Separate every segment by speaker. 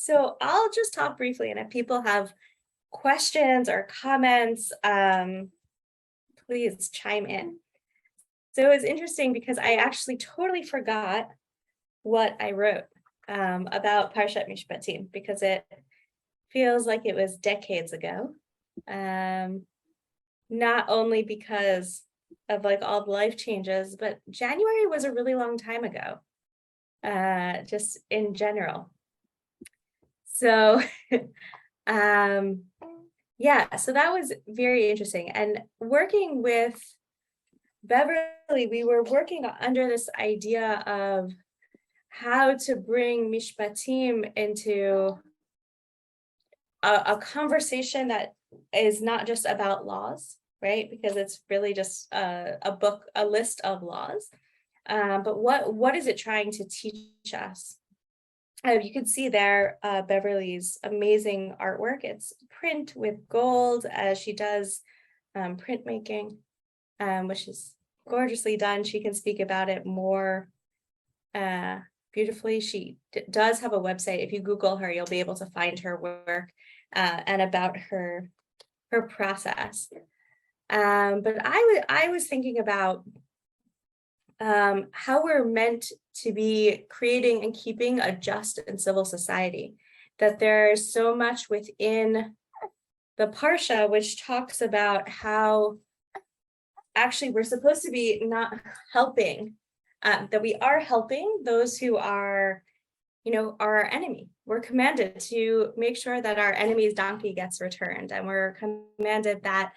Speaker 1: So I'll just talk briefly, and if people have questions or comments, please chime in. So it was interesting because I actually totally forgot what I wrote about Parshat Mishpatim, because it feels like it was decades ago. Not only because of like all the life changes, but January was a really long time ago, just in general. So yeah, so that was very interesting. And working with Beverley, we were working under this idea of how to bring Mishpatim into a conversation that is not just about laws, right? Because it's really just a book, a list of laws. But what is it trying to teach us? You can see there Beverley's amazing artwork. It's print with gold as she does printmaking, which is gorgeously done. She can speak about it more beautifully. She does have a website. If you Google her, you'll be able to find her work and about her process. But I was thinking about how we're meant to be creating and keeping a just and civil society, that there's so much within the Parsha which talks about how actually we're supposed to be not helping, that we are helping those who are, are our enemy. We're commanded to make sure that our enemy's donkey gets returned, and we're commanded that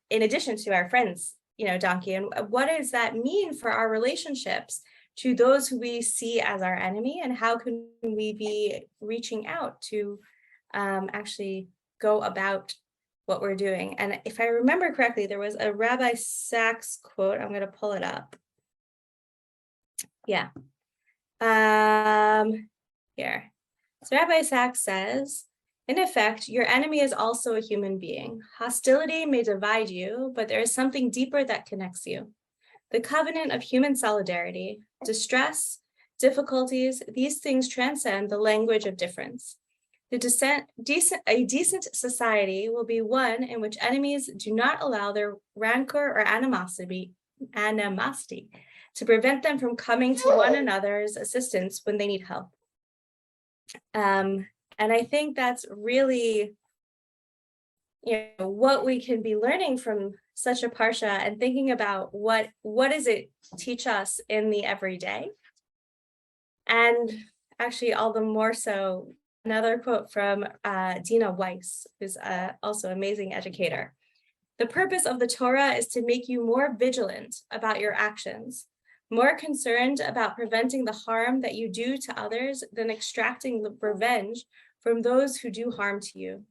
Speaker 1: in addition to our friends, donkey. And what does that mean for our relationships to those who we see as our enemy, and how can we be reaching out to actually go about what we're doing? And if I remember correctly, there was a Rabbi Sachs quote. I'm going to pull it up. Yeah. Here. So Rabbi Sachs says, in effect, your enemy is also a human being. Hostility may divide you, but there is something deeper that connects you. The covenant of human solidarity, distress, difficulties, these things transcend the language of difference. A decent society will be one in which enemies do not allow their rancor or animosity to prevent them from coming to one another's assistance when they need help. And I think that's really, what we can be learning from such a parsha, and thinking about what does it teach us in the everyday. And actually, all the more so, another quote from Dina Weiss, who's also an amazing educator. The purpose of the Torah is to make you more vigilant about your actions, more concerned about preventing the harm that you do to others than extracting revenge from those who do harm to you.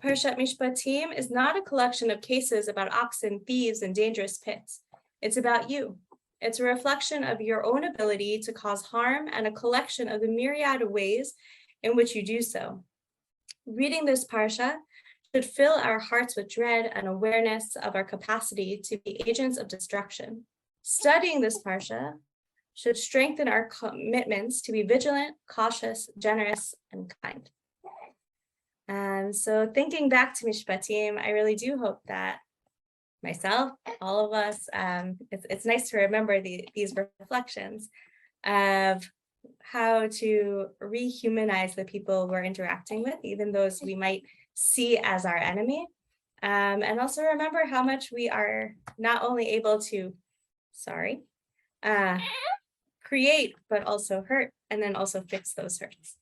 Speaker 1: Parshat Mishpatim is not a collection of cases about oxen, thieves, and dangerous pits. It's about you. It's a reflection of your own ability to cause harm and a collection of the myriad of ways in which you do so. Reading this parsha should fill our hearts with dread and awareness of our capacity to be agents of destruction. Studying this parsha should strengthen our commitments to be vigilant, cautious, generous, and kind. And so thinking back to Mishpatim, I really do hope that myself, all of us, it's nice to remember these reflections of how to rehumanize the people we're interacting with, even those we might see as our enemy. And also remember how much we are not only able to, create, but also hurt, and then also fix those hurts.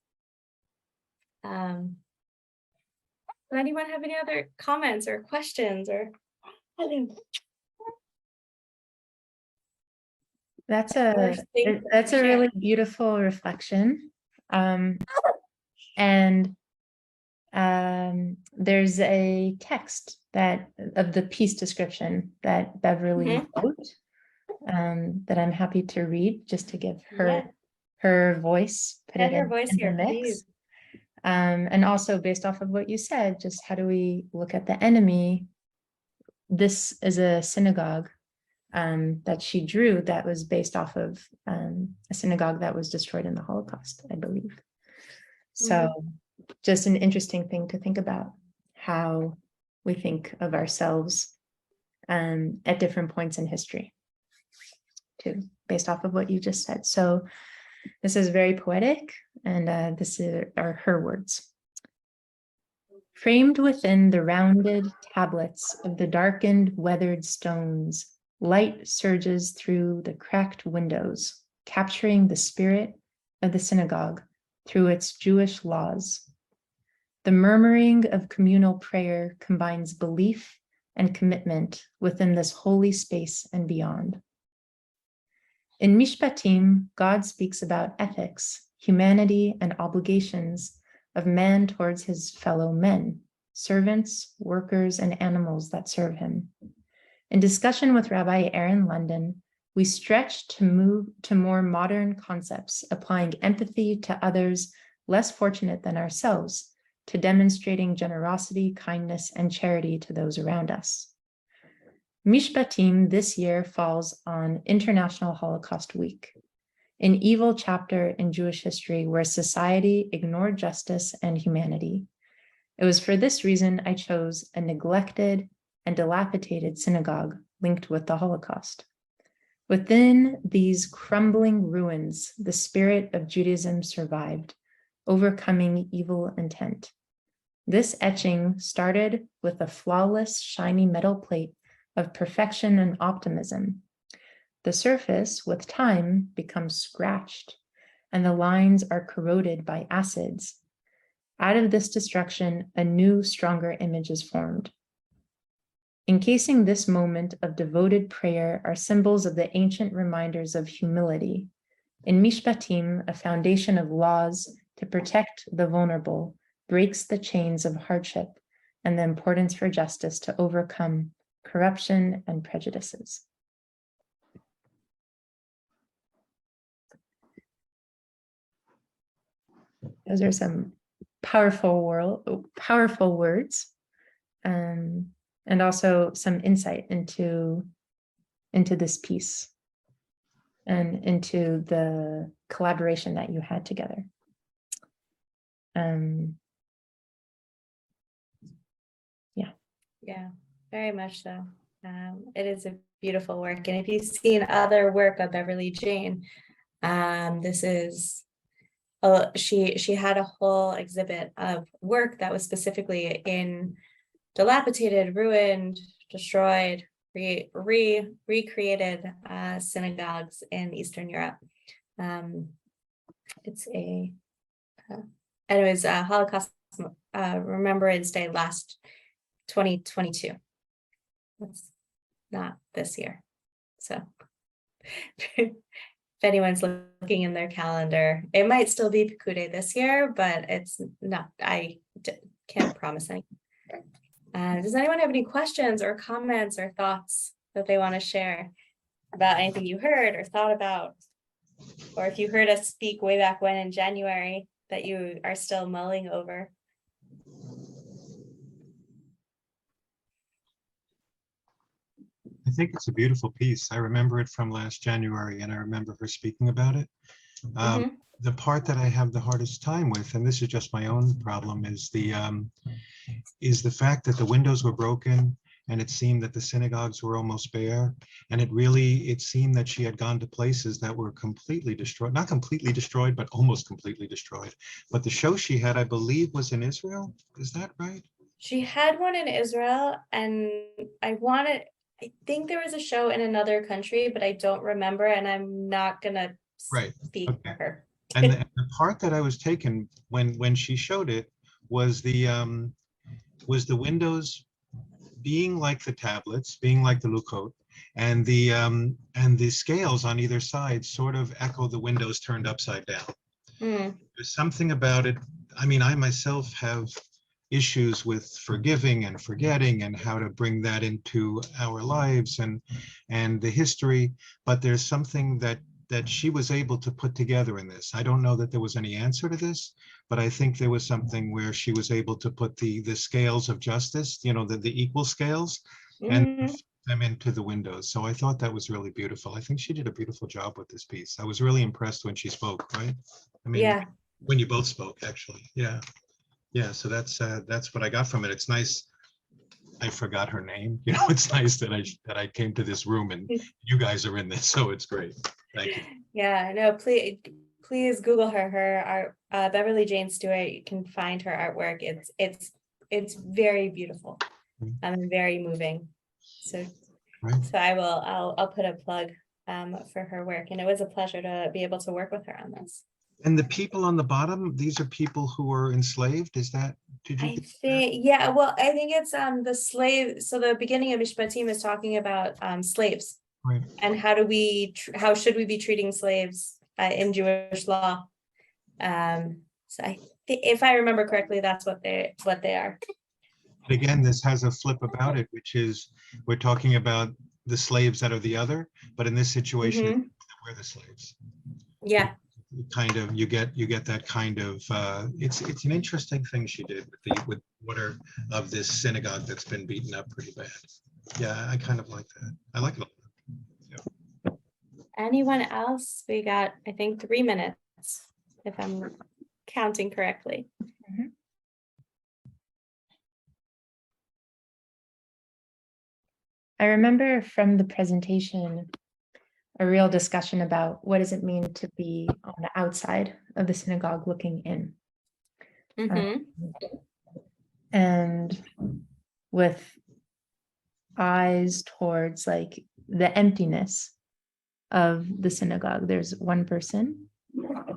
Speaker 1: Does anyone have any other comments or questions or?
Speaker 2: That's a really beautiful reflection. And there's a text of the piece description that Beverley wrote, that I'm happy to read, just to give her voice, put it in the mix. Please. And also based off of what you said, just how do we look at the enemy? This is a synagogue that she drew that was based off of a synagogue that was destroyed in the Holocaust, I believe. So just an interesting thing to think about, how we think of ourselves at different points in history, too, based off of what you just said. So this is very poetic, and this are her words. Framed within the rounded tablets of the darkened, weathered stones, light surges through the cracked windows, capturing the spirit of the synagogue through its Jewish laws. The murmuring of communal prayer combines belief and commitment within this holy space and beyond. In Mishpatim, God speaks about ethics, humanity, and obligations of man towards his fellow men, servants, workers, and animals that serve him. In discussion with Rabbi Eryn London, we stretched to move to more modern concepts, applying empathy to others less fortunate than ourselves, to demonstrating generosity, kindness, and charity to those around us. Mishpatim this year falls on International Holocaust Week, an evil chapter in Jewish history where society ignored justice and humanity. It was for this reason I chose a neglected and dilapidated synagogue linked with the Holocaust. Within these crumbling ruins, the spirit of Judaism survived, overcoming evil intent. This etching started with a flawless, shiny metal plate of perfection and optimism. The surface, with time, becomes scratched, and the lines are corroded by acids. Out of this destruction, a new, stronger image is formed. Encasing this moment of devoted prayer are symbols of the ancient reminders of humility. In Mishpatim, a foundation of laws to protect the vulnerable breaks the chains of hardship and the importance for justice to overcome corruption and prejudices. Those are some powerful words, and also some insight into this piece and into the collaboration that you had together.
Speaker 1: Yeah, very much so. It is a beautiful work, and if you've seen other work of Beverley Jane, this is she had a whole exhibit of work that was specifically in dilapidated, ruined, destroyed, recreated synagogues in Eastern Europe. It's a and it was Holocaust Remembrance Day last 2022. That's not this year. So if anyone's looking in their calendar, it might still be Pekude this year, but it's not. I can't promise anything. Does anyone have any questions or comments or thoughts that they want to share about anything you heard or thought about? Or if you heard us speak way back when in January that you are still mulling over?
Speaker 3: I think it's a beautiful piece. I remember it from last January, and I remember her speaking about it. The part that I have the hardest time with, and this is just my own problem, is the fact that the windows were broken, and it seemed that the synagogues were almost bare, and it seemed that she had gone to places that were completely destroyed, not completely destroyed, but almost completely destroyed. But the show she had, I believe, was in Israel. Is that right?
Speaker 1: She had one in Israel, and I think there was a show in another country, but I don't remember, and I'm not gonna speak for her.
Speaker 3: And the part that I was taken when she showed it was the windows being like the tablets, being like the Luchot, and the scales on either side sort of echo the windows turned upside down. There's something about it. I mean, I myself have issues with forgiving and forgetting and how to bring that into our lives and the history, but there's something that she was able to put together in this. I don't know that there was any answer to this, but I think there was something where she was able to put the scales of justice, the equal scales, and them into the windows. So I thought that was really beautiful. I think she did a beautiful job with this piece. I was really impressed when she spoke, right? I mean,
Speaker 1: yeah,
Speaker 3: when you both spoke, actually. Yeah. Yeah. So that's what I got from it. It's nice. I forgot her name. You know, it's nice that I came to this room and you guys are in this. So it's great. Thank you.
Speaker 1: Yeah, no, please Google her art, Beverley Jane Stewart. You can find her artwork. It's very beautiful and very moving. So
Speaker 3: Right.
Speaker 1: so I'll put a plug for her work, and it was a pleasure to be able to work with her on this.
Speaker 3: And the people on the bottom, these are people who were enslaved. Is that, did you?
Speaker 1: I think, yeah, well, I think it's the slave. So the beginning of Mishpatim is talking about slaves.
Speaker 3: Right.
Speaker 1: And how should we be treating slaves in Jewish law? So if I remember correctly, that's what they are.
Speaker 3: Again, this has a flip about it, which is we're talking about the slaves that are the other, but in this situation, we're the slaves.
Speaker 1: Yeah.
Speaker 3: Kind of, you get that kind of. It's an interesting thing she did with water of this synagogue that's been beaten up pretty bad. Yeah, I kind of like that. I like it a lot.
Speaker 1: Anyone else? We got, I think, 3 minutes, if I'm counting correctly.
Speaker 2: I remember from the presentation a real discussion about what does it mean to be on the outside of the synagogue looking in. And with eyes towards like the emptiness of the synagogue. There's one person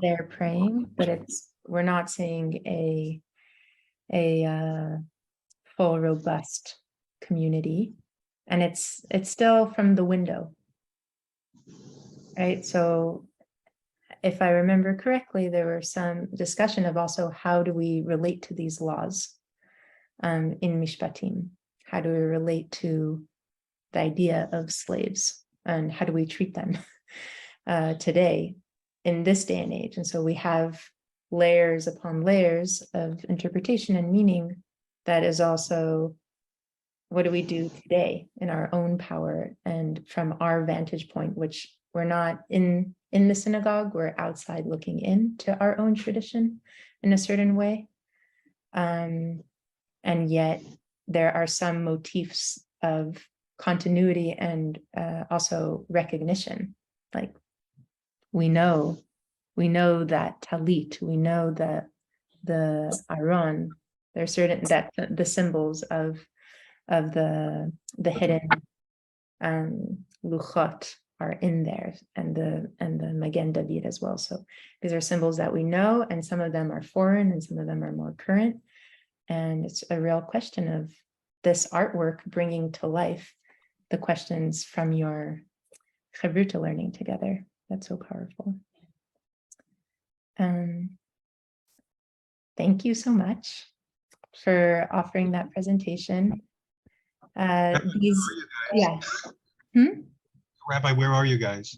Speaker 2: there praying, but we're not seeing a full, robust community, and it's still from the window, right? So if I remember correctly, there were some discussion of also how do we relate to these laws in Mishpatim? How do we relate to the idea of slaves, and how do we treat them today in this day and age? And so we have layers upon layers of interpretation and meaning that is also, what do we do today in our own power and from our vantage point, which we're not in the synagogue, we're outside looking into our own tradition in a certain way. And yet there are some motifs of continuity and also recognition. Like we know that talit, we know that the aron, there are certain that the symbols of the hidden luchot are in there, and the Magen David as well. So these are symbols that we know, and some of them are foreign and some of them are more current. And it's a real question of this artwork bringing to life the questions from your Chavruta learning together. That's so powerful. Thank you so much for offering that presentation.
Speaker 3: Rabbi, where are you guys?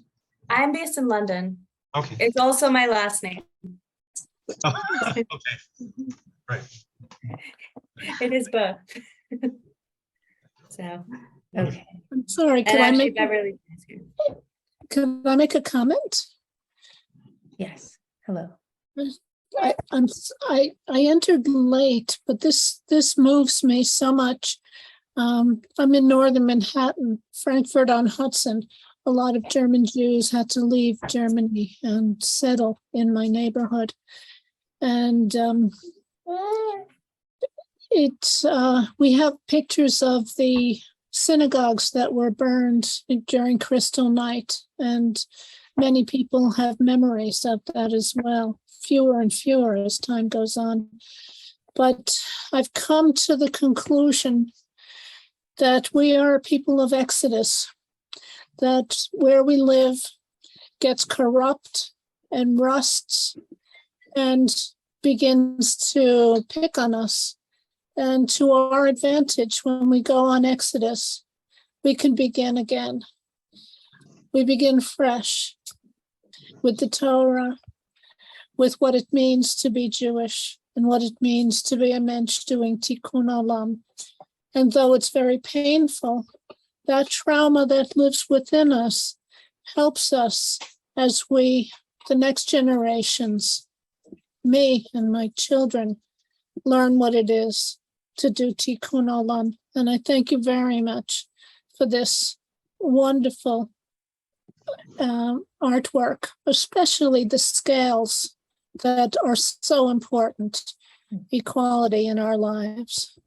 Speaker 1: I'm based in London.
Speaker 3: Okay.
Speaker 1: It's also my last name.
Speaker 3: Oh, okay. Right.
Speaker 1: It is both. So.
Speaker 2: Okay.
Speaker 4: I'm sorry, could I make a comment?
Speaker 2: Yes. Hello.
Speaker 4: I entered late, but this moves me so much. I'm in northern Manhattan, Frankfurt on Hudson. A lot of German Jews had to leave Germany and settle in my neighborhood. And we have pictures of the synagogues that were burned during Crystal Night, and many people have memories of that as well. Fewer and fewer as time goes on. But I've come to the conclusion that we are people of Exodus, that where we live gets corrupt and rusts and begins to pick on us. And to our advantage, when we go on Exodus, we can begin again. We begin fresh with the Torah, with what it means to be Jewish and what it means to be a mensch doing tikkun olam. And though it's very painful, that trauma that lives within us helps us as the next generations, me and my children learn what it is to do Tikkun Olam. And I thank you very much for this wonderful artwork, especially the scales that are so important, equality in our lives.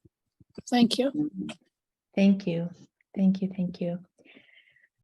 Speaker 4: Thank you.
Speaker 2: Thank you. Thank you. Thank you.